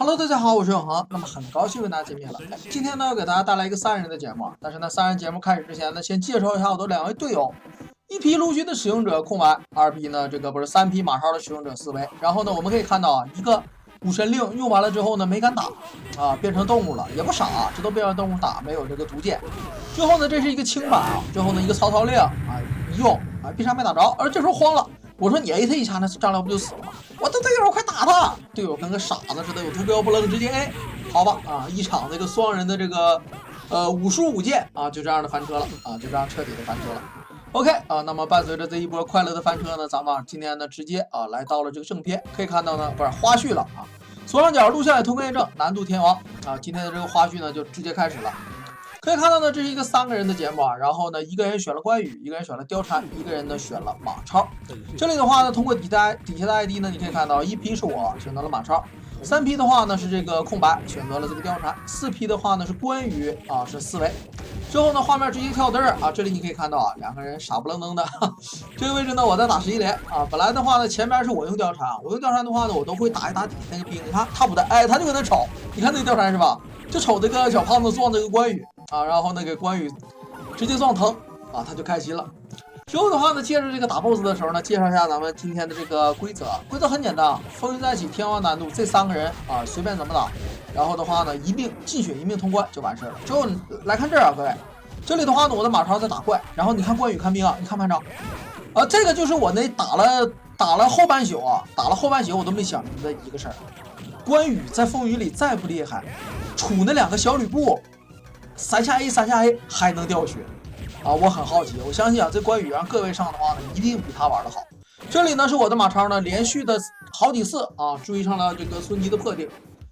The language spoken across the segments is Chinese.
Hello， 大家好，我是永恒。那么很高兴跟大家见面了。今天呢，要给大家带来一个3人的节目。但是呢，3人节目开始之前呢，先介绍一下我的2位队友：一匹陆军的使用者空白，2匹呢3匹马超的使用者思维。然后呢，我们可以看到啊，一个武神令用完了之后呢，没敢打啊，变成动物了，也不傻，这都变成动物打，没有这个毒箭。最后呢，这是一个轻版啊，最后呢一个曹操令啊，一用啊，必杀没打着，而这时候慌了。我说你 A 他一下，那张辽不就死了吗？我的队友快打他！队友跟个傻子似的，有图标不愣，直接 A， 好吧啊，一场这个双人的这个5输5箭啊，就这样的翻车了啊，就这样彻底的翻车了。OK 啊，那么伴随着这一波快乐的翻车呢，咱们今天呢直接啊来到了这个正片，可以看到呢不是花絮了啊，左上角录像也通关验证，难度天王啊，今天的这个花絮呢就直接开始了。可以看到呢，这是一个3个人的节目啊，然后呢，一个人选了关羽，一个人选了貂蝉，一个人呢选了马超。这里的话呢，通过底下的 ID 呢，你可以看到1批是我选择了马超，3批的话呢是这个空白选择了这个貂蝉，4批的话呢是关羽啊是思维。之后呢，画面直接跳嘚儿啊，这里你可以看到啊，2个人傻不愣登的，这个位置呢我在打11连啊，本来的话呢前面是我用貂蝉，我用貂蝉的话呢我都会打一打底那个兵，你看他不带，哎，他就搁那瞅，你看那个貂蝉是吧？就瞅这个小胖子撞这个关羽啊，然后那个关羽直接撞疼啊，他就开心了。之后的话呢，接着这个打 BOSS 的时候呢，介绍一下咱们今天的这个规则。规则很简单，风云再起，天王难度，这3个人啊随便怎么打，然后的话呢一命进血一命通关就完事了。之后来看这儿啊，各位，这里的话呢我的马超在打怪，然后你看关羽看兵啊，你看班长啊，这个就是我那打了后半宿啊，打了后半宿我都没想明白一个事儿。关羽在风云里再不厉害，杵那2个小吕布3下 A 3下 A 还能掉血啊！我很好奇，我相信啊，这关羽让各位上的话呢，一定比他玩的好。这里呢是我的马超呢，连续的好几次啊追上了这个孙吉的破顶，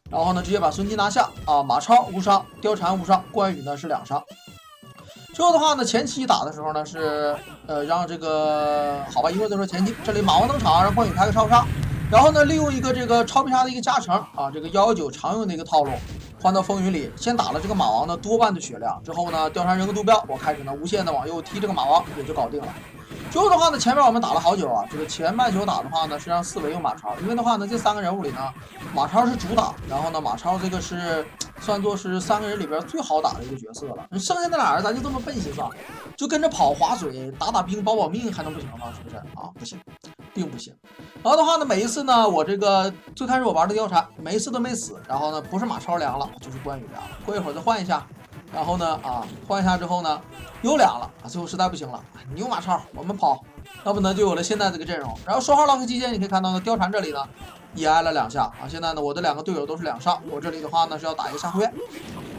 然后呢直接把孙吉拿下啊，马超无伤，貂蝉无伤，关羽呢是2伤。之后的话呢，前期打的时候呢是让这个好吧，一会儿再说前期。这里马王登场，让关羽开个超杀。然后呢，利用一个这个超必杀的一个加成啊，这个119常用的一个套路，换到风云里，先打了这个马王的多半的血量，之后呢，貂蝉扔个毒标，我开始呢无限的往右踢这个马王，也就搞定了。之后的话呢，前面我们打了好久啊，这个前半宿打的话呢是让思维用马超，因为的话呢这3个人物里呢，马超是主打，然后呢马超这个是算作是3个人里边最好打的一个角色了。剩下那俩人咱就这么笨心上，就跟着跑划水打打兵保命还能不行吗？是不是啊？不行，并不行。然后的话呢，每一次呢我这个最开始我玩的貂蝉，每一次都没死，然后呢不是马超凉了，就是关羽凉了，过一会儿再换一下。然后呢换一下之后呢又凉了啊，最后实在不行了，你用马超我们跑，要不呢就有了现在这个阵容。然后说号 lock 期间你可以看到呢，貂蝉这里呢也挨了2下啊，现在呢我的2个队友都是2伤，我这里的话呢是要打一个下回。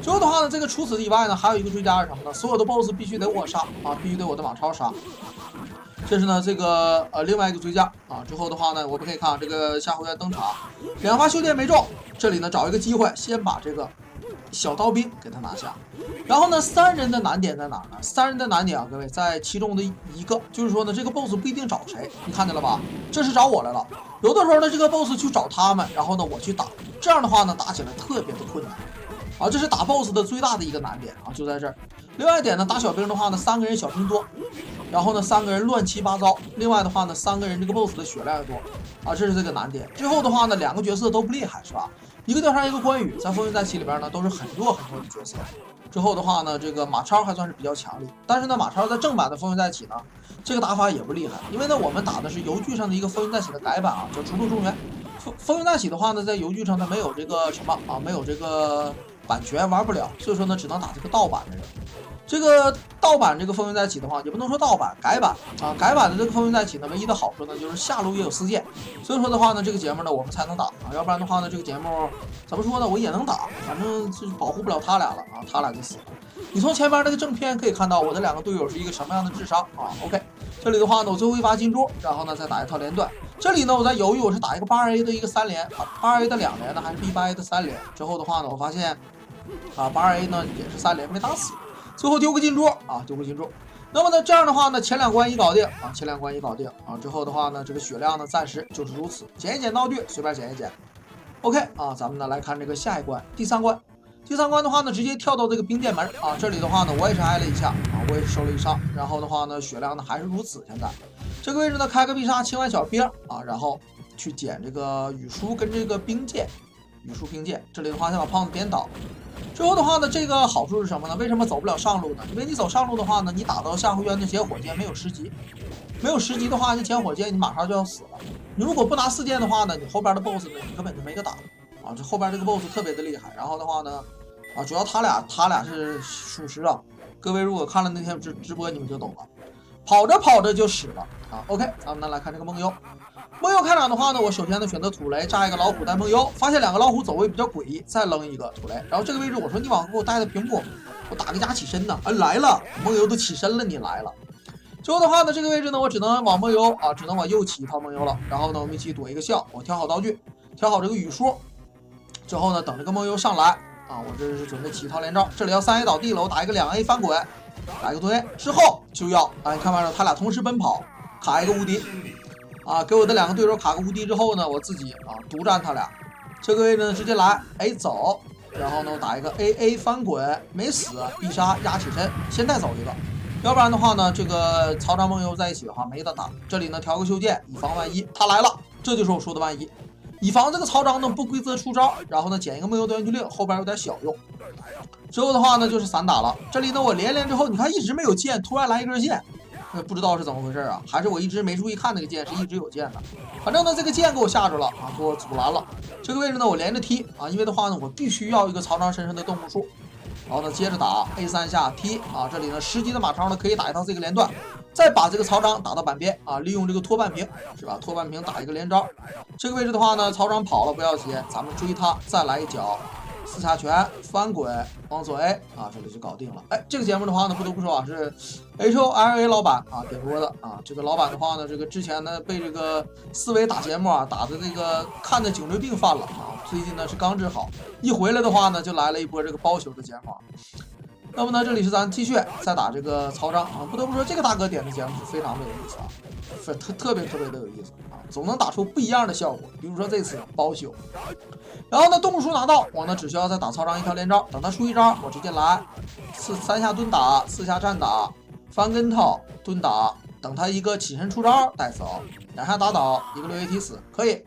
之后的话呢，这个除此以外呢还有一个追加是什么呢？所有的 BOSS 必须得我杀啊，必须得我的马超杀。这是呢这个另外一个追加啊。之后的话呢，我们可以看这个下回登场，2发修炼没中，这里呢找一个机会先把这个小刀兵给他拿下。然后呢，3人的难点在哪呢？3人的难点啊，各位在其中的一个就是说呢，这个 BOSS 不一定找谁，你看见了吧？这是找我来了。有的时候呢，这个 BOSS 去找他们，然后呢我去打，这样的话呢打起来特别的困难啊，这是打 BOSS 的最大的一个难点啊，就在这儿。另外一点呢，打小兵的话呢，3个人小兵多，然后呢3个人乱七八糟。另外的话呢，3个人这个 BOSS 的血量也多啊，这是这个难点。最后的话呢，2个角色都不厉害是吧？一个貂蝉，一个关羽，在风云再起里边呢都是很弱的角色。之后的话呢，这个马超还算是比较强力，但是呢，马超在正版的风云再起呢，这个打法也不厉害，因为呢我们打的是游剧上的一个风云再起的改版啊，叫逐鹿中原。风云再起的话呢，在游剧上它没有这个什么啊，没有这个版权玩不了，所以说呢只能打这个盗版的人。这个盗版这个风云再起的话，也不能说盗版，改版啊，改版的这个风云再起呢，唯一的好处呢就是下路也有4件，所以说的话呢，这个节目呢我们才能打啊，要不然的话呢，这个节目怎么说呢，我也能打，反正是保护不了他俩了啊，他俩就死了。你从前面那个正片可以看到我的2个队友是一个什么样的智商啊 ？OK， 这里的话呢，我最后一发进驻，然后呢再打一套连段。这里呢我在犹豫我是打一个8A 的一个3连啊，8A 的2连呢，还是 B8A 的3连？之后的话呢，我发现啊8A 呢也是3连没打死。最后丢个金珠啊，丢个金珠。那么呢，这样的话呢，前2关一搞定啊，前2关一搞定啊。之后的话呢，这个血量呢，暂时就是如此，捡一捡道具，随便捡一捡。OK 啊，咱们呢来看这个下一关，第3关。第3关的话呢，直接跳到这个兵殿门啊，这里的话呢，我也是挨了一下啊，我也是受了一伤。然后的话呢，血量呢还是如此。现在这个位置呢，开个必杀，清完小兵啊，然后去捡这个羽书跟这个兵剑。羽术凭借。这里的话先把胖子点倒。之后的话呢，这个好处是什么呢？为什么走不了上路呢？因为你走上路的话呢，你打到下回原的捡火箭没有10级，没有10级的话，你捡火箭你马上就要死了。你如果不拿4件的话呢，你后边的 BOSS 呢，你根本就没个打啊！这后边这个 BOSS 特别的厉害。然后的话呢，主要他俩是属实啊。各位如果看了那天直播，你们就懂了。跑着跑着就死了啊。OK， 咱们呢来看这个梦幽。梦幽开场的话呢，我首先呢选择土雷炸一个老虎带梦幽，发现2个老虎走位比较诡异，再扔一个土雷。然后这个位置我说你往给我带的屏幕，我打个假起身呢，来了，梦幽都起身了，你来了。之后的话呢，这个位置呢我只能往梦幽啊，只能往右起一套梦幽了。然后呢我们一起躲一个笑，我调好道具，调好这个语术，之后呢等这个梦幽上来啊，我这是准备起一套连招，这里要3A 倒地了，我打一个2A 翻滚，打一个蹲 A 之后就要你看到他俩同时奔跑，卡一个无敌。给我的2个对手卡个无敌之后呢，我自己独占他俩。这个位置呢直接来，走，然后呢我打一个 AA 翻滚，没死，必杀压起身，先带走一个。要不然的话呢，这个曹彰梦幽在一起的话没得打。这里呢调个修剑，以防万一。他来了，这就是我说的万一，以防这个曹彰呢不规则出招。然后呢捡一个梦幽的元气令，后边有点小用。之后的话呢就是散打了。这里呢我连之后，你看一直没有剑，突然来一根剑。不知道是怎么回事啊？还是我一直没注意看那个剑是一直有剑的。反正呢，这个剑给我吓着了给我阻拦了。这个位置呢，我连着踢因为的话呢，我必须要一个曹彰身上的动物术。然后呢，接着打 A3下踢这里呢10级的马超呢可以打一套这个连段，再把这个曹彰打到板边利用这个拖半屏是吧？拖半屏打一个连招。这个位置的话呢，曹彰跑了不要紧，咱们追他，再来一脚。4下拳翻滚往左 A 这里就搞定了。这个节目的话呢，不得不说是 HOLA 老板点播的这个老板的话呢，这个之前呢被这个思维打节目打的这个看的颈椎病犯了最近呢是刚治好，一回来的话呢就来了一波这个包宿的节目。那么呢，这里是咱继续再打这个曹彰不得不说这个大哥点的节目是非常的有意思特别的有意思总能打出不一样的效果。比如说这次包宿。然后呢，动物术拿到，我呢只需要再打曹彰一条连招，等他出一招，我直接来3下蹲打，4下站打，翻跟头蹲打，等他一个起身出招带走，2下打倒，一个6A 踢死，可以。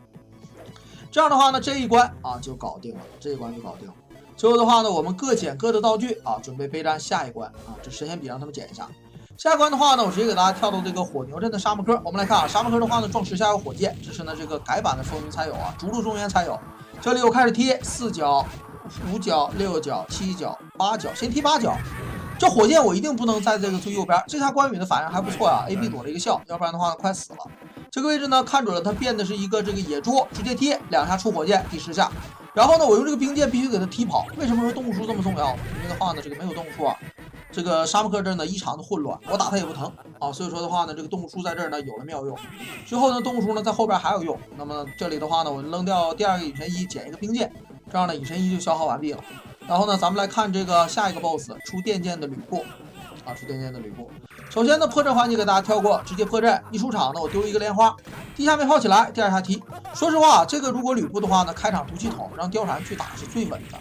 这样的话呢，这一关就搞定了，这一关就搞定了。之后的话呢，我们各捡各的道具准备备战下一关这神仙笔让他们捡一下。下一关的话呢，我直接给大家跳到这个火牛镇的沙漠科。我们来看沙漠科的话呢，撞10下有火箭，这是呢这个改版的风云才有逐鹿中原才有。这里我开始踢4脚、5脚、6脚、7脚、8脚，先踢8脚。这火箭我一定不能在这个最右边。这下关羽的反应还不错AB 躲了一个笑，要不然的话快死了。这个位置呢，看准了他变的是一个这个野猪，直接踢2下出火箭，第10下。然后呢，我用这个兵箭必须给他踢跑。为什么说动物术这么重要？因为的话呢，这个没有动物术这个沙漠科镇呢异常的混乱，我打他也不疼所以说的话呢，这个动物术在这儿呢有了妙用。之后呢，动物术呢在后边还有用。那么这里的话呢，我扔掉第2个隐身衣，捡一个兵箭，这样呢隐身衣就消耗完毕了。然后呢，咱们来看这个下一个 BOSS 出电剑的吕布出电剑的吕布。首先呢，破阵环节给大家跳过，直接破阵。一出场呢，我丢一个莲花，第一下没跑起来，第2下踢。说实话，这个如果吕布的话呢，开场毒气筒让貂蝉去打是最稳的。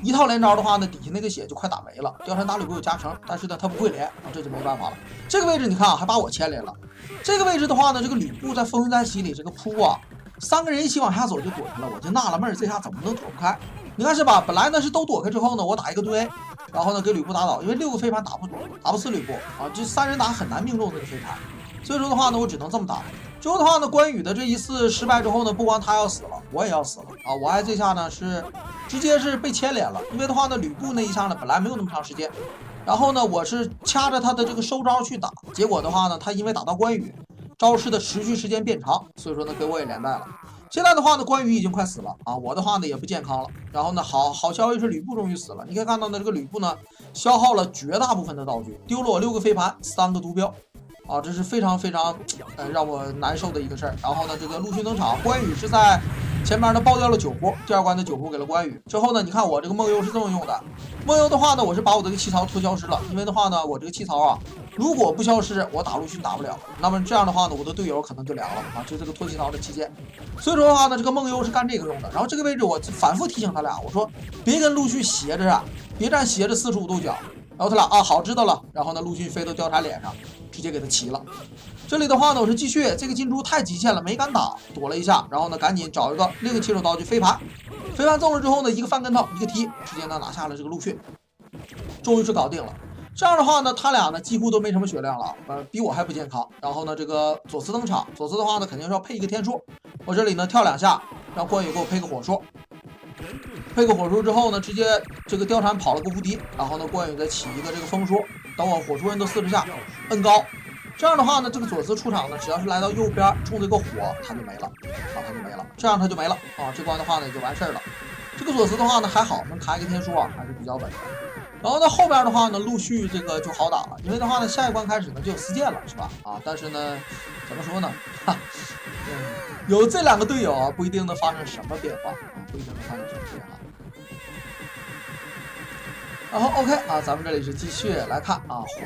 一套连招的话呢，底下那个血就快打没了。貂蝉打吕布有加成，但是呢，他不会连这就没办法了。这个位置你看还把我牵连了。这个位置的话呢，这个吕布在风云再起里这个扑3个人一起往下走就躲开了，我就纳了闷这下怎么能躲不开？你看是吧？本来呢是都躲开之后呢，我打一个蹲 A， 然后呢给吕布打倒，因为6个飞盘打不死吕布这3人打很难命中这个飞盘，所以说的话呢，我只能这么打。之后的话呢，关羽的这一次失败之后呢，不光他要死了，我也要死了我还这下呢是直接是被牵连了，因为的话呢，吕布那一下呢本来没有那么长时间，然后呢我是掐着他的这个收招去打，结果的话呢，他因为打到关羽，招式的持续时间变长，所以说呢给我也连带了。现在的话呢，关羽已经快死了我的话呢也不健康了。然后呢，好消息是吕布终于死了。你可以看到呢，这个吕布呢消耗了绝大部分的道具，丢了我6个飞盘，3个毒镖这是非常让我难受的一个事儿。然后呢，这个陆逊登场，关羽是在前面呢爆掉了9壶，第2关的9壶给了关羽。之后呢，你看我这个梦幽是这么用的，梦幽的话呢，我是把我这个气槽拖消失了，因为的话呢，我这个气槽如果不消失，我打陆逊打不了。那么这样的话呢，我的队友可能就凉了就这个拖气槽的期间。所以说的话呢，这个梦幽是干这个用的。然后这个位置我反复提醒他俩，我说别跟陆逊斜着站，别站斜着45度角。然后他俩好知道了。然后呢，陆逊飞到貂蝉脸上，直接给他齐了。这里的话呢，我是继续，这个金猪太极限了，没敢打，躲了一下。然后呢，赶紧找一个另一个起手道具飞盘，飞盘中了之后呢，一个翻跟头，一个踢，直接呢拿下了这个陆逊，终于是搞定了。这样的话呢，他俩呢几乎都没什么血量了，比我还不健康。然后呢，这个佐斯登场，佐斯的话呢肯定是要配一个天书，我这里呢跳2下，让关羽给我配个火术。配个火术之后呢，直接这个貂蝉跑了个无敌，然后呢，关羽再起一个这个风术，等我火术摁到40下，摁高。这样的话呢，这个佐斯出场呢，只要是来到右边冲这个火，他就没了，他就没了，这样他就没了这关的话呢也就完事儿了。这个佐斯的话呢还好，能开一个天书还是比较稳的。然后呢后边的话呢，陆续这个就好打了，因为的话呢，下一关开始呢就有4剑了，是吧？但是呢，怎么说呢？有这2个队友不一定能发生什么变化不一定能发生什么变化。然后 OK 咱们这里是继续来看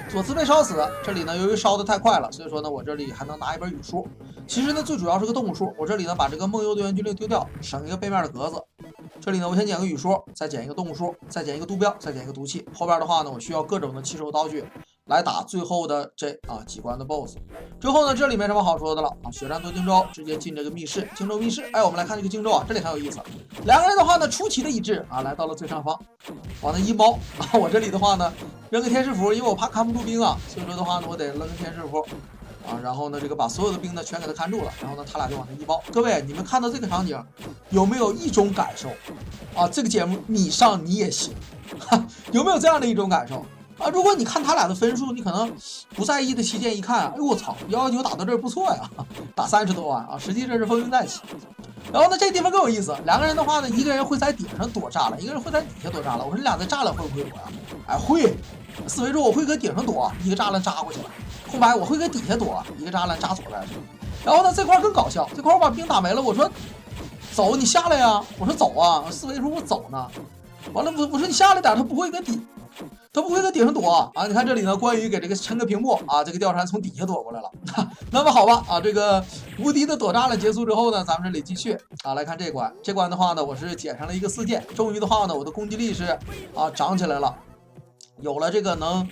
佐斯被烧死，这里呢由于烧的太快了，所以说呢我这里还能拿一本语书。其实呢最主要是个动物书，我这里呢把这个梦游的圆军令丢掉，省一个背面的格子。这里呢我先捡个语书，再捡一个动物书，再捡一个毒镖，再捡一个毒气。后边的话呢我需要各种的起手道具来打最后的这几关的 BOSS。之后呢这里没什么好说的了血战夺荆州，直接进这个密室，荆州密室。我们来看这个荆州这里很有意思，2个人的话呢出奇的一致来到了最上方，往那一猫我这里的话呢扔个天使符，因为我怕看不住兵所以说的话呢我得扔个天使符然后呢这个把所有的兵呢全给他看住了，然后呢他俩就往那一包。各位你们看到这个场景有没有一种感受这个节目你上你也行有没有这样的一种感受如果你看他俩的分数，你可能不在意的期间一看哎呦我操119打到这儿不错呀，打30多万实际这是风云再起。然后呢这个地方更有意思，2个人的话呢，一个人会在顶上躲栅栏，一个人会在底下躲栅栏。我说你俩在栅栏会不会躲会。思维说我会搁顶上躲，一个栅栏扎过去了。空白我会搁底下躲，一个栅栏扎左边去。然后呢这块更搞笑，这块我把兵打没了，我说走你下来呀，我说走思维说我走呢，完了我说你下来点，他不会搁顶上躲你看这里呢，关羽给这个撑个屏幕这个貂蝉从底下躲过来了那么好吧这个无敌的躲栅栏结束之后呢，咱们这里继续来看这关。这关的话呢，我是捡上了一个4剑，终于的话呢，我的攻击力是涨起来了，有了这个能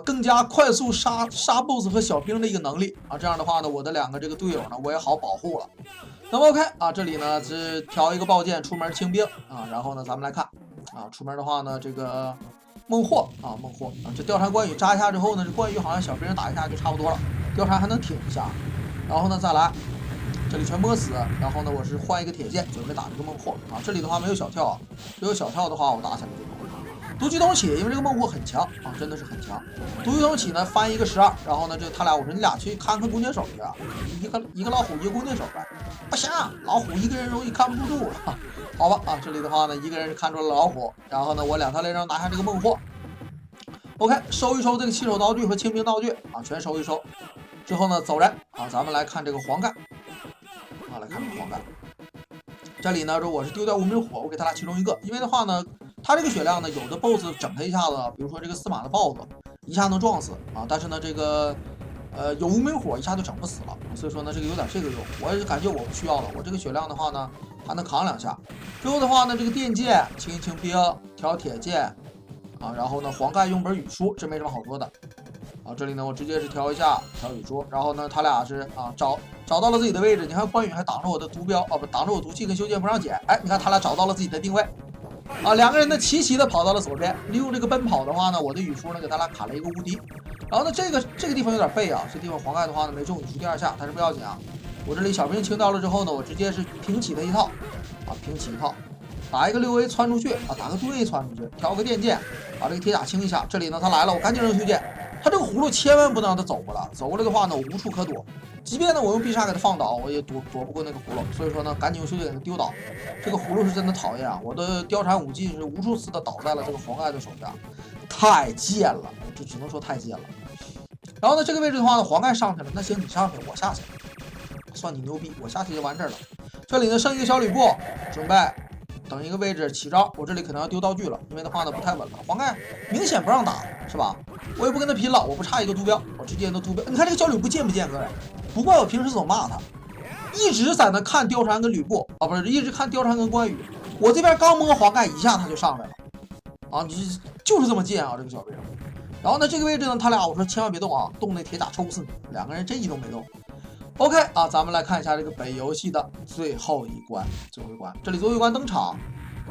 更加快速杀 BOSS 和小兵的一个能力这样的话呢，我的2个这个队友呢，我也好保护了。那么 OK 这里呢是调一个宝剑出门清兵然后呢咱们来看出门的话呢，这个孟获这貂蝉关羽扎一下之后呢，这关羽好像小兵打一下就差不多了，貂蝉还能挺一下，然后呢再来这里全摸死，然后呢我是换一个铁剑准备打这个孟获这里的话没有小跳只有小跳的话我打起来就可以了。独居同起，因为这个孟获很强真的是很强。独居同起呢翻一个12，然后呢这他俩我说你俩去看看弓箭手去一个老虎一个弓箭手呗，不行，老虎一个人容易看不住好吧这里的话呢一个人是看出了老虎，然后呢我2套连招拿下这个孟获。OK 收一收这个起手道具和清兵道具全收一收之后呢走人咱们来看这个黄盖来看这个黄盖。这里呢我是丢掉无名火，我给他俩其中一个，因为的话呢他这个血量呢，有的 BOSS 整他一下子，比如说这个司马的豹子一下能撞死但是呢这个有无名火一下就整不死了，所以说呢这个有点这个用，我感觉我不需要了，我这个血量的话呢还能扛2下。之后的话呢这个电剑清一清兵调铁剑然后呢黄盖用本语书，这没什么好说的这里呢我直接是调一下调语书，然后呢他俩是找到了自己的位置。你看关羽还挡着我的毒镖不挡着我毒气跟修剑不让捡，你看他俩找到了自己的定位2个人呢齐齐的跑到了左边，利用这个奔跑的话呢，我的语书呢给他俩砍了一个无敌。然后呢这个地方有点背这地方黄盖的话呢没中语书第2下，但是不要紧我这里小兵清掉了之后呢，我直接是平起他一套平起一套，打一个6A 窜出去打个2A 窜出去，调个电剑把这个铁甲清一下。这里呢他来了，我赶紧扔修剑，他这个葫芦千万不能让他走过来，走过来的话呢我无处可躲，即便呢我用必杀给他放倒，我也躲不过那个葫芦，所以说呢赶紧用修剑给他丢倒。这个葫芦是真的讨厌我的貂蝉武技是无数次的倒在了这个黄盖的手下，太贱了，这只能说太贱了。然后呢这个位置的话呢黄盖上去了，那行你上去我下去，算你牛逼，我下去就完事儿了。这里呢剩一个小吕布，准备等一个位置起招，我这里可能要丢道具了，因为的话呢不太稳了。黄盖明显不让打是吧，我也不跟他拼了，我不差一个毒镖，我直接都毒镖。你看这个小吕布贱不贱各位，不怪我平时总骂他，一直在那看貂蝉跟吕布不是一直看貂蝉跟关羽，我这边刚摸黄盖一下他就上来了你就是这么贱这个小兵。然后呢这个位置呢他俩我说千万别动动那铁甲抽死你，2个人这一动没动。OK 咱们来看一下这个本游戏的最后一关，这里最后一关登场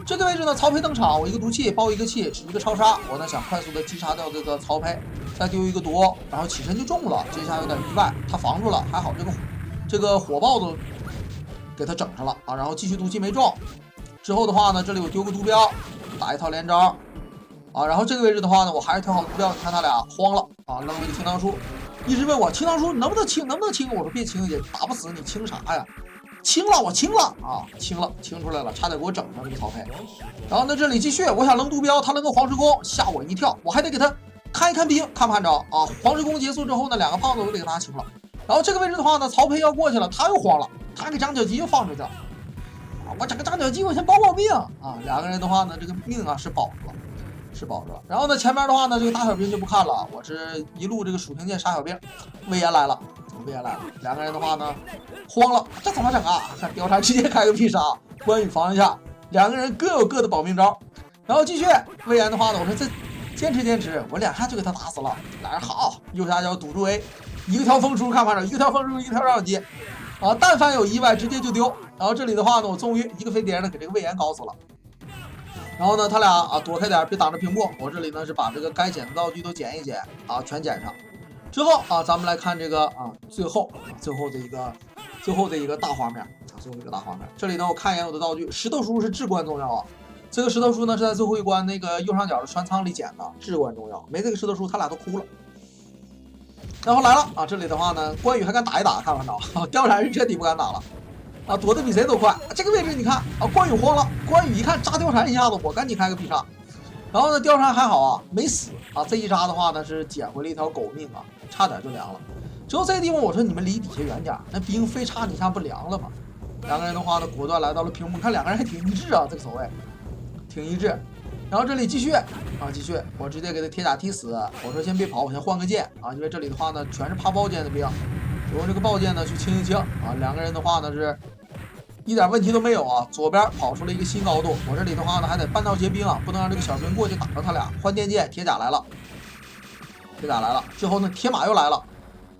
这个位置呢，曹丕登场，我一个毒气爆一个气，只一个超杀，我呢想快速的击杀掉这个曹丕，再丢一个毒，然后起身就中了，这下有点意外，他防住了，还好这个火爆子给他整上了啊，然后继续毒气没中，之后的话呢，这里我丢个毒镖，打一套连招啊，然后这个位置的话呢，我还是调好毒镖，你看他俩慌了啊，扔了一个清汤书，一直问我清汤书能不能清，能不能清，我说别清也打不死你，清啥呀？清了，我清了啊，清出来了，差点给我整上这个曹丕。然后呢，这里继续，我想扔毒镖，他扔个黄石弓，吓我一跳，我还得给他看一看兵，看不看着啊？黄石弓结束之后呢，两个胖子我得给他清了。然后这个位置的话呢，曹丕要过去了，他又慌了，他给张角吉又放出去了。啊，我整个张角吉，我先保命啊！两个人的话呢，这个命啊是保住了，是保住了。然后呢，前面的话呢，这个大小兵就不看了，我是一路这个蜀庭剑杀小兵，魏延来了。两个人的话呢，慌了，这怎么整啊？看貂蝉直接开个必杀，关羽防一下，两个人各有各的保命招。然后继续，魏延的话呢，我说这坚持，我两下就给他打死了。俩人好，右下角堵住 A， 一个条风书看不着，一个条风书，一个条让接啊，但凡有意外直接就丢。然后这里的话呢，我终于一个飞碟呢给这个魏延搞死了。然后呢，他俩啊躲开点，别挡着屏幕。我这里呢是把这个该捡的道具都捡一捡啊，全捡上。之后啊，咱们来看这个啊，最后的一个大画面啊，最后一个大画面。这里呢，我看一眼我的道具，石头书是至关重要啊。这个石头书呢是在最后一关那个右上角的船舱里捡的，至关重要。没这个石头书，他俩都哭了。然后来了啊，这里的话呢，关羽还敢打一打，看不看着？貂蝉是彻底不敢打了啊，躲得比谁都快。这个位置你看啊，关羽慌了，关羽一看扎貂蝉一下子，我赶紧开个必杀。然后呢，貂蝉还好啊，没死啊。这一扎的话呢，是捡回了一条狗命啊，差点就凉了。之后这个地方，我说你们离底下远点，那兵非差你下不凉了吗？两个人的话呢，果断来到了屏幕，看两个人还挺一致啊，这个走位挺一致。然后这里继续啊，继续，我直接给他铁甲踢死。我说先别跑，我先换个剑啊，因为这里的话呢，全是怕爆剑的兵，我用这个爆剑呢去清一清啊。两个人的话呢是。一点问题都没有啊！左边跑出了一个新高度，我这里的话呢还得半道结兵啊，不能让这个小兵过去打着他俩。换电剑，铁甲来了，之后呢铁马又来了，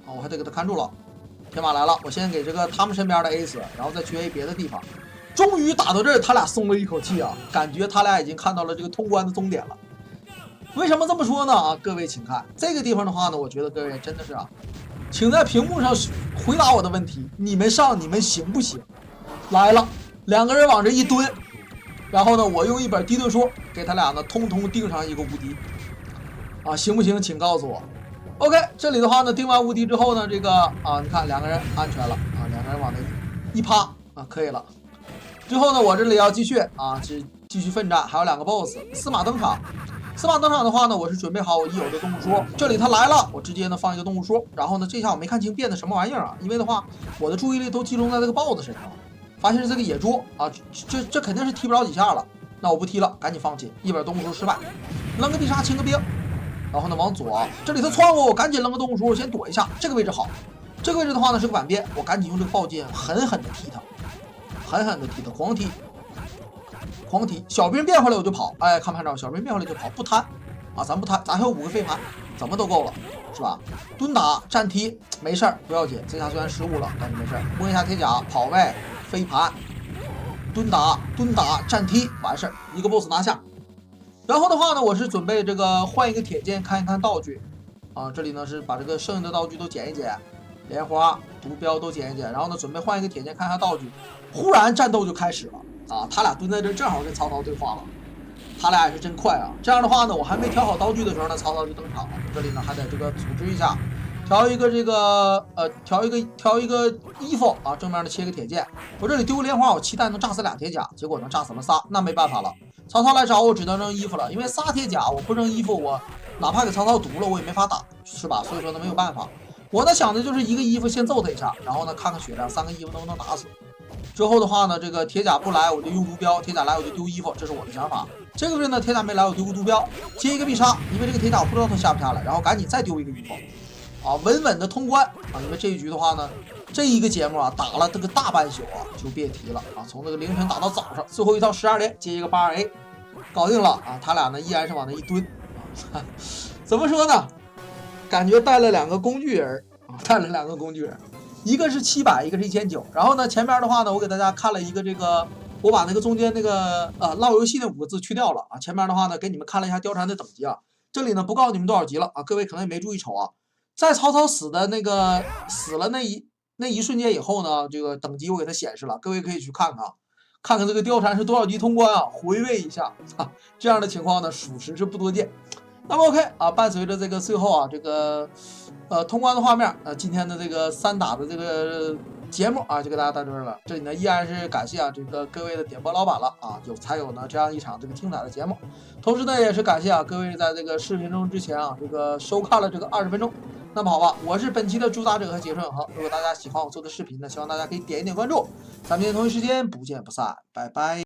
啊，我还得给他看住了。铁马来了，我先给这个他们身边的 A 死，然后再去 A 别的地方。终于打到这儿，他俩松了一口气啊，感觉他俩已经看到了这个通关的终点了。为什么这么说呢？啊，各位请看这个地方的话呢，我觉得各位真的是啊，请在屏幕上回答我的问题，你们上你们行不行？来了，两个人往这一蹲，然后呢，我用一本地图书给他俩呢，通通定上一个无敌，啊，行不行？请告诉我。OK， 这里的话呢，定完无敌之后呢，这个啊，你看两个人安全了啊，两个人往那一趴啊，可以了。之后呢，我这里要继续啊，继续奋战，还有两个 BOSS， 司马登场。司马登场的话呢，我是准备好我已有的动物书，这里他来了，我直接呢放一个动物书，然后呢，这下我没看清变的什么玩意儿啊，因为的话，我的注意力都集中在这个 BOSS 身上了。发现是这个野猪啊，这肯定是踢不着几下了，那我不踢了，赶紧放弃，一本动物书失败，扔个必杀清个兵，然后呢往左，这里他窜我，我赶紧扔个动物书先躲一下，这个位置好，这个位置的话呢是个板边，我赶紧用这个暴剑狠狠的踢他，狂踢，小兵变回来我就跑，哎，看不看着？小兵变回来就跑，不贪啊，咱不贪，咱还有5个飞盘，怎么都够了，是吧？蹲打站踢没事儿，不要紧，这下虽然失误了，但是没事儿，摸一下铁甲，跑位。飞盘，蹲打站踢，完事儿，一个 BOSS 拿下。然后的话呢，我是准备这个换一个铁剑，看一看道具啊。这里呢是把这个剩下的道具都捡一捡，莲花、毒镖都捡一捡。然后呢，准备换一个铁剑，看一下道具。忽然战斗就开始了啊！他俩蹲在这，正好跟曹操对话了。他俩也是真快啊！这样的话呢，我还没调好道具的时候呢，曹操就登场了。这里呢还得这个组织一下。调一个这个调一个衣服啊，正面的切个铁剑。我这里丢个莲花，我期待能炸死俩铁甲，结果能炸死了仨，那没办法了。曹操来找我，只能扔衣服了，因为仨铁甲我不扔衣服，我哪怕给曹操毒了，我也没法打，是吧？所以说呢没有办法。我呢想的就是一个衣服先揍他一下，然后呢看看血量，3个衣服能不能打死。之后的话呢，这个铁甲不来我就用毒镖，铁甲来我就丢衣服，这是我的想法。这个位置呢铁甲没来我丢个毒镖，接一个必杀，因为这个铁甲我不知道他下不下来，然后赶紧再丢一个衣服。啊，稳稳的通关啊！因为这一局的话呢，这一个节目啊，打了这个大半宿啊，就别提了啊，从这个凌晨打到早上，最后一套12连接一个82A，搞定了啊！他俩呢依然是往那一蹲啊，怎么说呢？感觉带了2个工具人啊，带了2个工具人，一个是700，一个是1900。然后呢，前面的话呢，我给大家看了一个这个我把那个中间那个唠游戏那5个字去掉了啊。前面的话呢，给你们看了一下貂蝉的等级啊。这里呢不告诉你们多少级了啊，各位可能也没注意瞅啊。在曹操死了那一瞬间以后呢，这个等级我给它显示了，各位可以去看看，看看这个貂蝉是多少级通关啊，回味一下啊。这样的情况呢，属实是不多见。那么 OK 啊，伴随着这个最后啊，这个通关的画面今天的这个3打的这个节目啊，就给大家到这儿了。这里呢依然是感谢这个各位的点播老板了啊，才有呢这样一场这个精彩的节目。同时呢，也是感谢各位在这个视频中之前这个收看了这个20分钟。那么好吧，我是本期的主打者和解说永恒。如果大家喜欢我做的视频呢，希望大家可以点一点关注。咱们明天同一时间不见不散，拜拜。